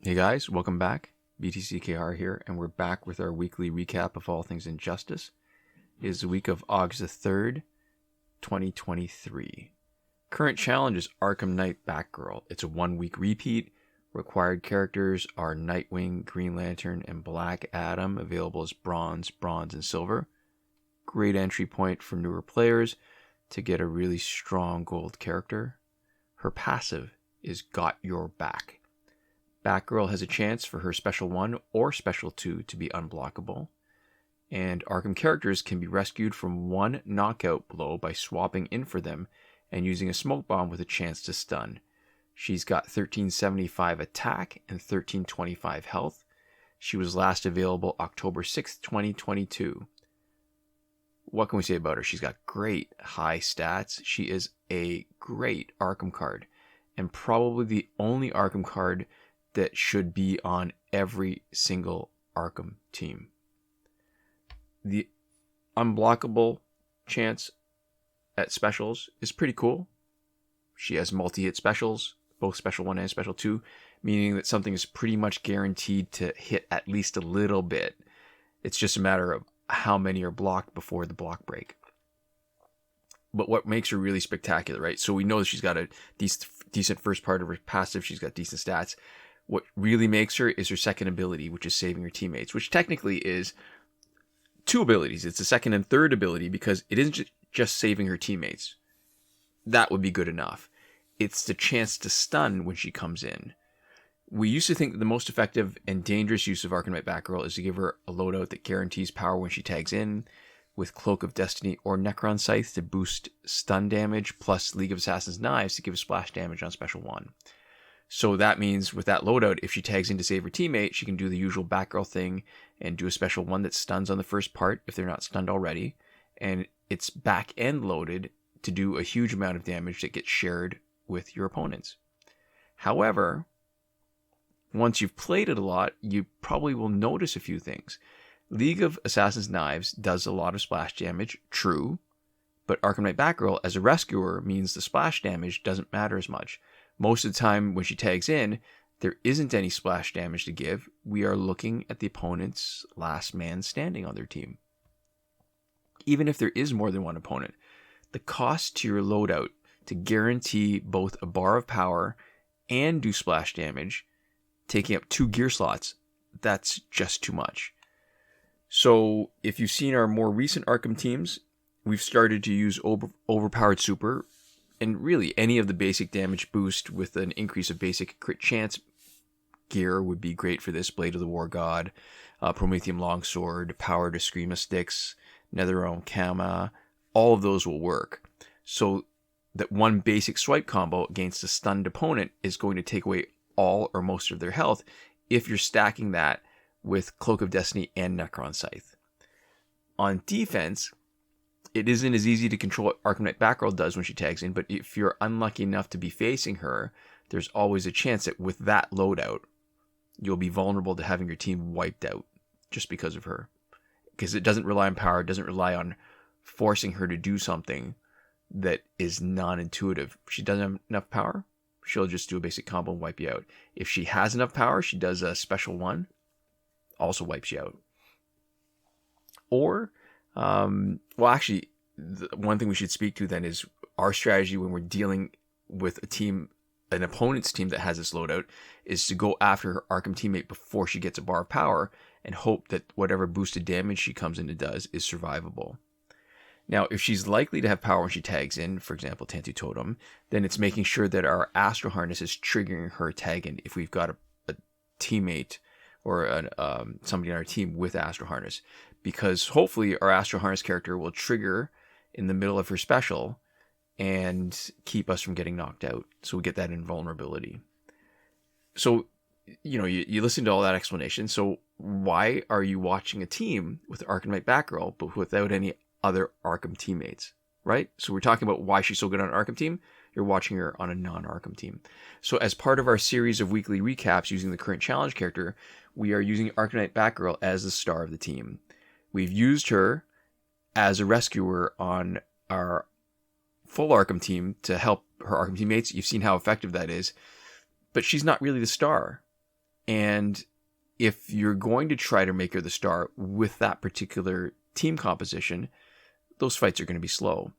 Hey guys, welcome back. BTCKR here, and we're back with our weekly recap of all things Injustice. It is the week of August the 3rd, 2023. Current challenge is Arkham Knight Batgirl. It's a 1-week repeat. Required characters are Nightwing, Green Lantern, and Black Adam, available as bronze, and silver. Great entry point for newer players to get a really strong gold character. Her passive is Got Your Back. Batgirl has a chance for her Special 1 or Special 2 to be unblockable. And Arkham characters can be rescued from one knockout blow by swapping in for them and using a smoke bomb with a chance to stun. She's got 1375 attack and 1325 health. She was last available October 6th, 2022. What can we say about her? She's got great high stats. She is a great Arkham card, and probably the only Arkham card that should be on every single Arkham team. The unblockable chance at specials is pretty cool. She has multi-hit specials, both Special 1 and Special 2, meaning that something is pretty much guaranteed to hit at least a little bit. It's just a matter of how many are blocked before the block break. But what makes her really spectacular, right? So we know that she's got a decent first part of her passive. She's got decent stats. What really makes her is her second ability, which is saving her teammates, which technically is two abilities. It's a second and third ability because it isn't just saving her teammates. That would be good enough. It's the chance to stun when she comes in. We used to think that the most effective and dangerous use of Arkham Knight Batgirl is to give her a loadout that guarantees power when she tags in, with Cloak of Destiny or Necron Scythe to boost stun damage, plus League of Assassins Knives to give splash damage on Special 1. So that means with that loadout, if she tags in to save her teammate, she can do the usual Batgirl thing and do a Special 1 that stuns on the first part if they're not stunned already. And it's back end loaded to do a huge amount of damage that gets shared with your opponents. However, once you've played it a lot, you probably will notice a few things. League of Assassins Knives does a lot of splash damage, true, but Arkham Knight Batgirl as a rescuer means the splash damage doesn't matter as much. Most of the time when she tags in, there isn't any splash damage to give. We are looking at the opponent's last man standing on their team. Even if there is more than one opponent, the cost to your loadout to guarantee both a bar of power and do splash damage, taking up 2 gear slots, that's just too much. So if you've seen our more recent Arkham teams, we've started to use overpowered super, and really any of the basic damage boost with an increase of basic crit chance gear would be great for this. Blade of the War God, Prometheum Longsword, Power to Screama Sticks, Netherrealm Kama, all of those will work. So that one basic swipe combo against a stunned opponent is going to take away all or most of their health if you're stacking that with Cloak of Destiny and Necron Scythe. On defense, it isn't as easy to control what Arkham Knight Batgirl does when she tags in, but if you're unlucky enough to be facing her, there's always a chance that with that loadout, you'll be vulnerable to having your team wiped out just because of her. Because it doesn't rely on power, it doesn't rely on forcing her to do something that is non-intuitive. If she doesn't have enough power, she'll just do a basic combo and wipe you out. If she has enough power, she does a Special 1, also wipes you out. Or, actually, one thing we should speak to then is our strategy when we're dealing with an opponent's team that has this loadout, is to go after her Arkham teammate before she gets a bar of power and hope that whatever boosted damage she comes in and does is survivable. Now, if she's likely to have power when she tags in, for example, Tantu Totem, then it's making sure that our Astro Harness is triggering her tag in if we've got a teammate or somebody on our team with Astro Harness. Because hopefully our Astro Harness character will trigger in the middle of her special and keep us from getting knocked out. So we get that invulnerability. So, you listen to all that explanation. So why are you watching a team with Arkham Knight Batgirl, but without any other Arkham teammates, right? So we're talking about why she's so good on an Arkham team. You're watching her on a non-Arkham team. So as part of our series of weekly recaps using the current challenge character, we are using Arkham Knight Batgirl as the star of the team. We've used her as a rescuer on our full Arkham team to help her Arkham teammates. You've seen how effective that is. But she's not really the star. And if you're going to try to make her the star with that particular team composition, those fights are going to be slow.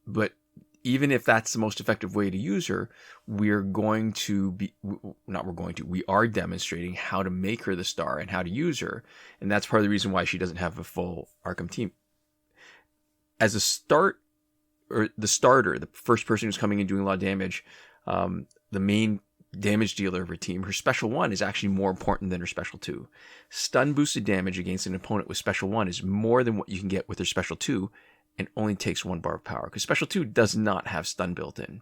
But even if that's the most effective way to use her, we are demonstrating how to make her the star and how to use her. And that's part of the reason why she doesn't have a full Arkham team. As a start, or the starter, the first person who's coming in doing a lot of damage, the main damage dealer of her team, her special 1 is actually more important than her special 2. Stun boosted damage against an opponent with special 1 is more than what you can get with her special 2, and only takes 1 bar of power, because special 2 does not have stun built in.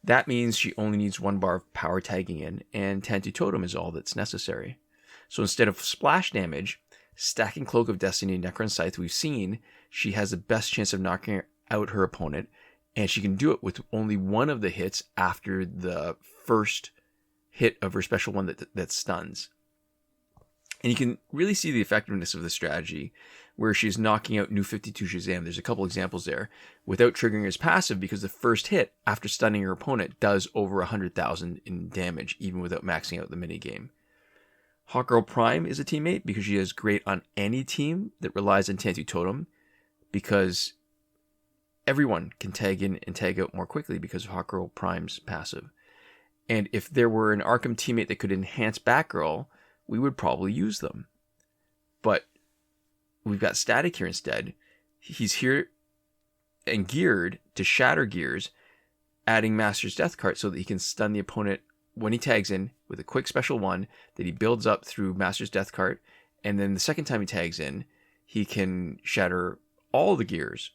That means she only needs 1 bar of power tagging in, and Tantu Totem is all that's necessary. So instead of splash damage, stacking Cloak of Destiny and Necron Scythe, we've seen she has the best chance of knocking out her opponent, and she can do it with only 1 of the hits after the first hit of her special 1 that stuns. And you can really see the effectiveness of the strategy where she's knocking out New 52 Shazam. There's a couple examples there without triggering his passive, because the first hit after stunning her opponent does over 100,000 in damage, even without maxing out the minigame. Hawkgirl Prime is a teammate because she is great on any team that relies on Tantu Totem, because everyone can tag in and tag out more quickly because of Hawkgirl Prime's passive. And if there were an Arkham teammate that could enhance Batgirl, we would probably use them. But we've got Static here instead. He's here and geared to shatter gears, adding Master's Death Cart so that he can stun the opponent when he tags in with a quick special 1 that he builds up through Master's Death Cart. And then the second time he tags in, he can shatter all the gears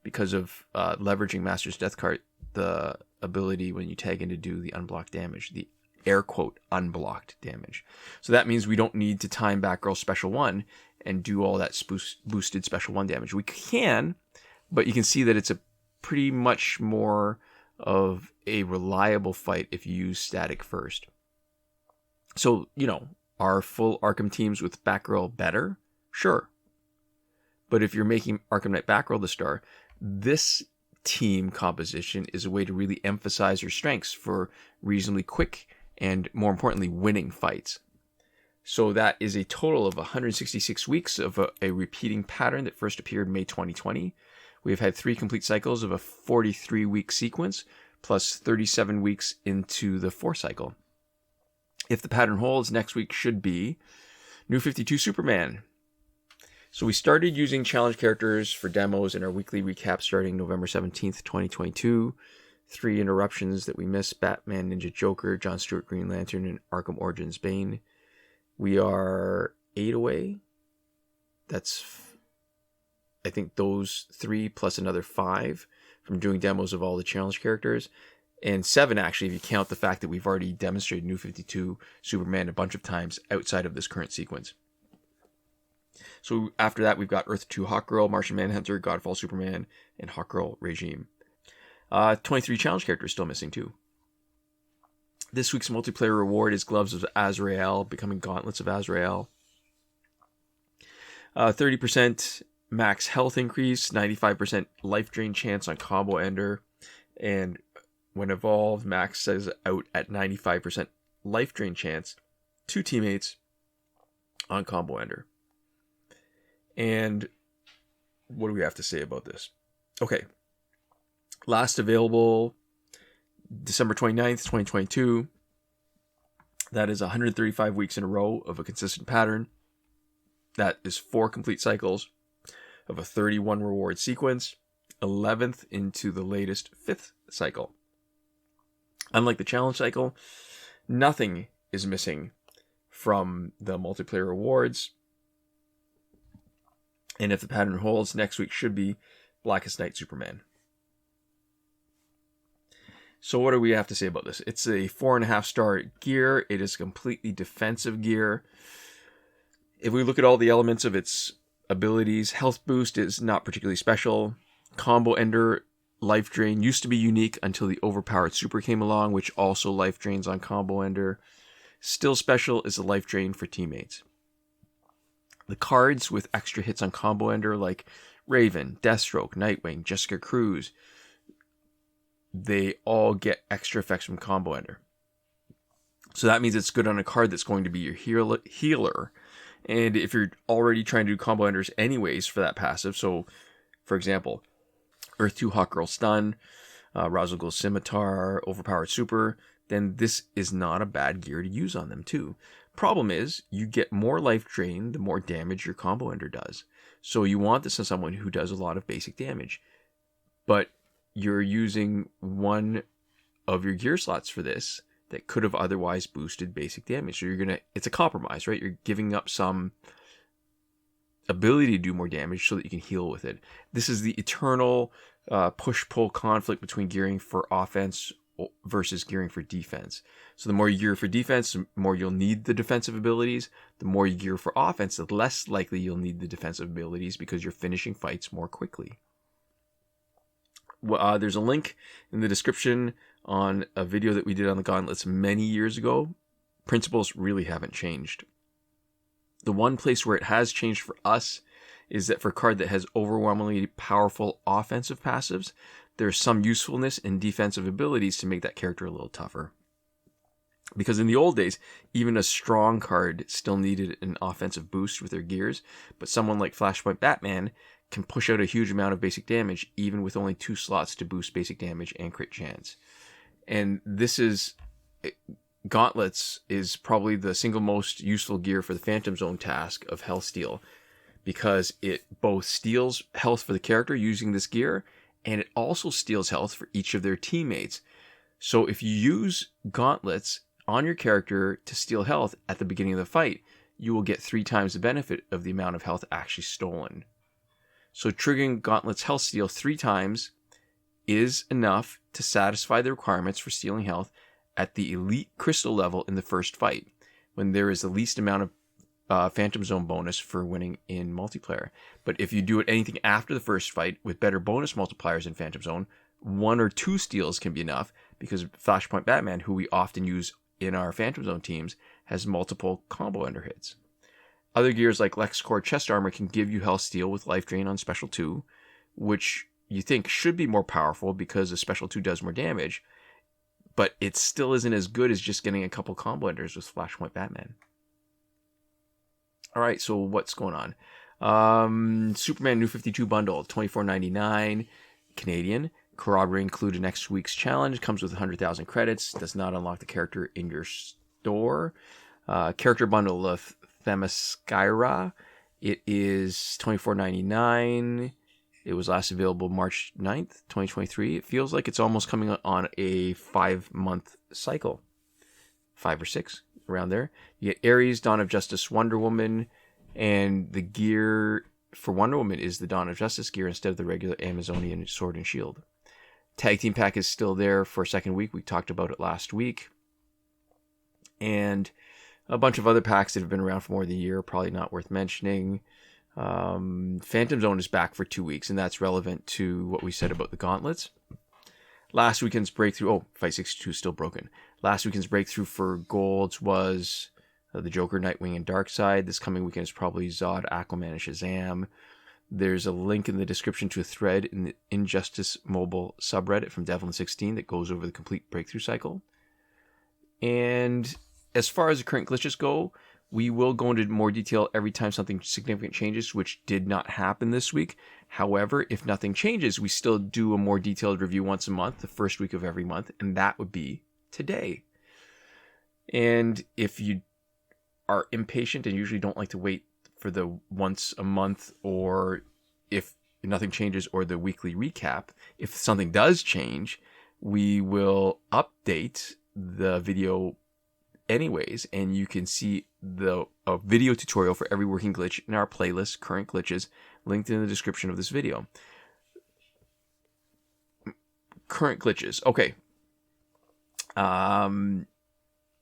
because of leveraging Master's Death Cart, the ability when you tag in to do the unblocked damage, the air quote unblocked damage. So that means we don't need to time Batgirl's special 1 and do all that boosted special 1 damage. We can, but you can see that it's a pretty much more of a reliable fight if you use static first. So, are full Arkham teams with Batgirl better? Sure. But if you're making Arkham Knight Batgirl the star, this team composition is a way to really emphasize her strengths for reasonably quick and, more importantly, winning fights. So that is a total of 166 weeks of a repeating pattern that first appeared May 2020. We've had 3 complete cycles of a 43-week sequence, plus 37 weeks into the 4th cycle. If the pattern holds, next week should be New 52 Superman. So we started using challenge characters for demos in our weekly recap starting November 17th, 2022. 3 interruptions that we missed: Batman, Ninja Joker, John Stewart, Green Lantern, and Arkham Origins Bane. We are 8 away. That's, I think, those 3 plus another 5 from doing demos of all the challenge characters. And 7, actually, if you count the fact that we've already demonstrated New 52 Superman a bunch of times outside of this current sequence. So after that, we've got Earth 2 Hawkgirl, Martian Manhunter, Godfall Superman, and Hawkgirl Regime. 23 challenge characters still missing too. This week's multiplayer reward is Gloves of Azrael, becoming Gauntlets of Azrael. 30% max health increase, 95% life drain chance on combo ender, and when evolved, max says out at 95% life drain chance, 2 teammates on combo ender. And what do we have to say about this? Okay. Last available December 29th, 2022. That is 135 weeks in a row of a consistent pattern. That is 4 complete cycles of a 31 reward sequence, 11th into the latest 5th cycle. Unlike the challenge cycle, nothing is missing from the multiplayer rewards. And if the pattern holds, next week should be Blackest Night Superman. So what do we have to say about this? It's a 4.5-star gear. It is completely defensive gear. If we look at all the elements of its abilities, health boost is not particularly special. Combo ender, life drain used to be unique until the overpowered super came along, which also life drains on combo ender. Still special is the life drain for teammates. The cards with extra hits on combo ender like Raven, Deathstroke, Nightwing, Jessica Cruz, they all get extra effects from combo ender. So that means it's good on a card that's going to be your healer. And if you're already trying to do combo enders anyways for that passive, so for example, Earth 2 Hawk Girl Stun, Razzle Ghoul Scimitar, Overpowered Super, then this is not a bad gear to use on them too. Problem is, you get more life drain the more damage your combo ender does. So you want this on someone who does a lot of basic damage. But you're using one of your gear slots for this that could have otherwise boosted basic damage. So it's a compromise, right? You're giving up some ability to do more damage so that you can heal with it. This is the eternal push-pull conflict between gearing for offense versus gearing for defense. So the more you gear for defense, the more you'll need the defensive abilities. The more you gear for offense, the less likely you'll need the defensive abilities because you're finishing fights more quickly. There's a link in the description on a video that we did on the gauntlets many years ago. Principles really haven't changed. The one place where it has changed for us is that for a card that has overwhelmingly powerful offensive passives, there's some usefulness in defensive abilities to make that character a little tougher. Because in the old days, even a strong card still needed an offensive boost with their gears, but someone like Flashpoint Batman can push out a huge amount of basic damage even with only 2 slots to boost basic damage and crit chance. And Gauntlets is probably the single most useful gear for the Phantom Zone task of Health Steal, because it both steals health for the character using this gear, and it also steals health for each of their teammates. So if you use Gauntlets on your character to steal health at the beginning of the fight, you will get 3 times the benefit of the amount of health actually stolen. So triggering Gauntlet's health steal 3 times is enough to satisfy the requirements for stealing health at the elite crystal level in the first fight, when there is the least amount of Phantom Zone bonus for winning in multiplayer. But if you do it anything after the first fight with better bonus multipliers in Phantom Zone, 1 or 2 steals can be enough, because Flashpoint Batman, who we often use in our Phantom Zone teams, has multiple combo ender hits. Other gears like LexCorp Chest Armor can give you health steal with life drain on Special 2, which you think should be more powerful because a Special 2 does more damage, but it still isn't as good as just getting a couple combo enders with Flashpoint Batman. All right, so what's going on? Superman New 52 bundle, $24.99 Canadian. Corroborate included next week's challenge. Comes with 100,000 credits. Does not unlock the character in your store. Character bundle of Themyscira. It is $24.99. It was last available March 9th, 2023. It feels like it's almost coming on a 5-month cycle. 5 or 6, around there. You get Ares, Dawn of Justice, Wonder Woman, and the gear for Wonder Woman is the Dawn of Justice gear instead of the regular Amazonian Sword and Shield. Tag Team Pack is still there for a second week. We talked about it last week. And a bunch of other packs that have been around for more than a year, probably not worth mentioning. Phantom Zone is back for 2 weeks, and that's relevant to what we said about the gauntlets. Last weekend's breakthrough, Fight 62 is still broken. Last weekend's breakthrough for golds was the Joker, Nightwing, and Darkseid. This coming weekend is probably Zod, Aquaman, and Shazam. There's a link in the description to a thread in the Injustice Mobile subreddit from Devlin16 that goes over the complete breakthrough cycle. And as far as the current glitches go, we will go into more detail every time something significant changes, which did not happen this week. However, if nothing changes, we still do a more detailed review once a month, the first week of every month, and that would be today. And if you are impatient and usually don't like to wait for the once a month, or if nothing changes, or the weekly recap, if something does change, we will update the video anyways, and you can see a video tutorial for every working glitch in our playlist, Current Glitches, linked in the description of this video. Current glitches. Okay.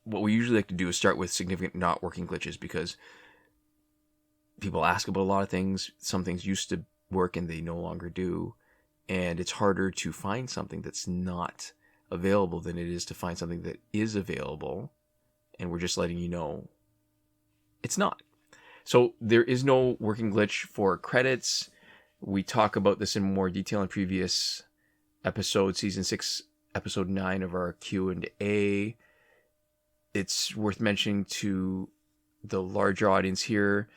What we usually like to do is start with significant not working glitches, because people ask about a lot of things. Some things used to work and they no longer do. And it's harder to find something that's not available than it is to find something that is available. And we're just letting you know it's not. So there is no working glitch for credits. We talk about this in more detail in previous episodes, Season 6, Episode 9 of our Q&A. it's worth mentioning to the larger audience here,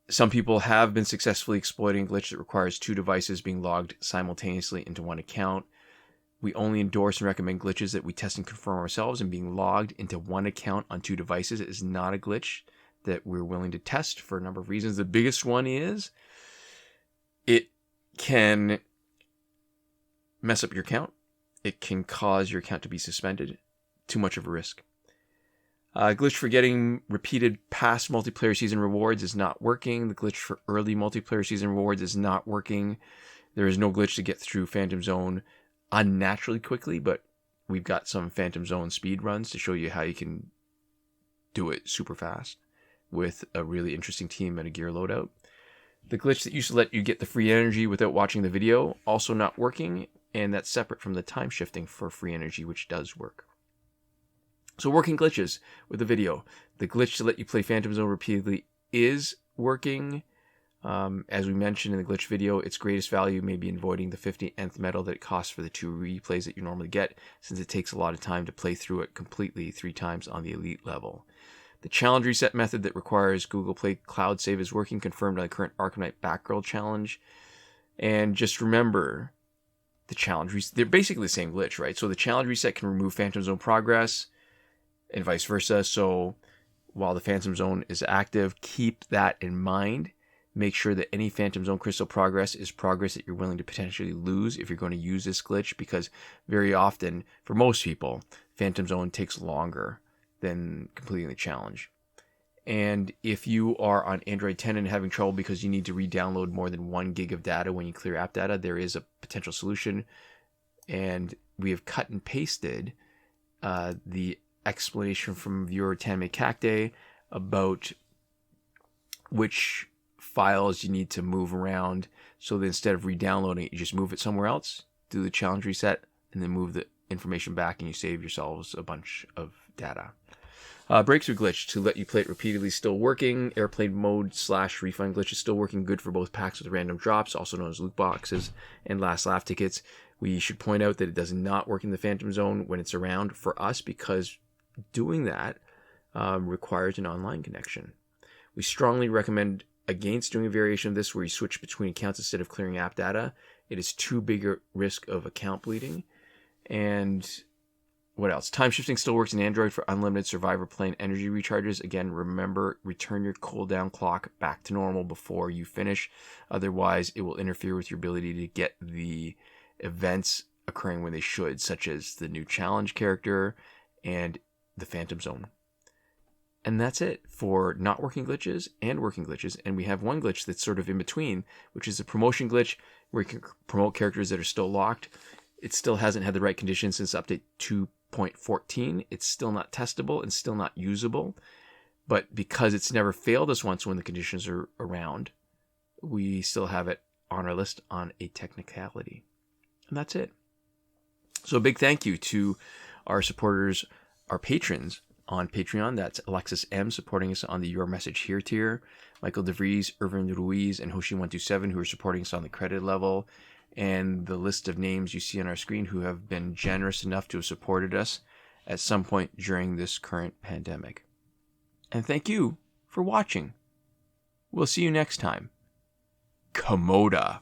some people have been successfully exploiting a glitch that requires 2 devices being logged simultaneously into one account. We only endorse and recommend glitches that we test and confirm ourselves, and being logged into one account on 2 devices is not a glitch that we're willing to test for a number of reasons. The biggest one is it can mess up your account. It can cause your account to be suspended. Too much of a risk. Glitch for getting repeated past multiplayer season rewards is not working. The glitch for early multiplayer season rewards is not working. There is no glitch to get through Phantom Zone unnaturally quickly, but we've got some Phantom Zone speed runs to show you how you can do it super fast with a really interesting team and a gear loadout. The glitch that used to let you get the free energy without watching the video, also not working, and that's separate from the time shifting for free energy, which does work. So working glitches with the video. The glitch to let you play Phantom Zone repeatedly is working. As we mentioned in the glitch video, its greatest value may be in avoiding the 50th medal that it costs for the 2 replays that you normally get, since it takes a lot of time to play through it completely 3 times on the elite level. The challenge reset method that requires Google Play Cloud Save is working, confirmed on the current Arkham Knight Batgirl challenge. And just remember, the challenge reset, they're basically the same glitch, right? So the challenge reset can remove Phantom Zone progress, and vice versa. So while the Phantom Zone is active, keep that in mind. Make sure that any Phantom Zone crystal progress is progress that you're willing to potentially lose if you're going to use this glitch, because very often, for most people, Phantom Zone takes longer than completing the challenge. And if you are on Android 10 and having trouble because you need to re-download more than 1 gig of data when you clear app data, there is a potential solution. And we have cut and pasted the explanation from viewer Tanme Kakde about which files you need to move around, so that instead of re-downloading it, you just move it somewhere else, do the challenge reset, and then move the information back, and you save yourselves a bunch of data. Breakthrough glitch to let you play it repeatedly, still working. Airplane mode / refund glitch is still working, good for both packs with random drops, also known as loot boxes, and last laugh tickets. We should point out that it does not work in the Phantom Zone when it's around for us, because doing that requires an online connection. We strongly recommend against doing a variation of this where you switch between accounts instead of clearing app data. It is too big a risk of account bleeding. And what else? Time shifting still works in Android for unlimited survivor plane energy recharges. Again, remember, return your cooldown clock back to normal before you finish. Otherwise, it will interfere with your ability to get the events occurring when they should, such as the new challenge character and the Phantom Zone. And that's it for not working glitches and working glitches. And we have one glitch that's sort of in between, which is a promotion glitch where you can promote characters that are still locked. It still hasn't had the right conditions since update 2.14. It's still not testable and still not usable. But because it's never failed us once when the conditions are around, we still have it on our list on a technicality. And that's it. So a big thank you to our supporters, our patrons on Patreon. That's Alexis M supporting us on the Your Message Here tier, Michael Devries, Irvin, Ruiz, and Hoshi 127 who are supporting us on the credit level, and the list of names you see on our screen who have been generous enough to have supported us at some point during this current pandemic. And thank you for watching. We'll see you next time. Komoda.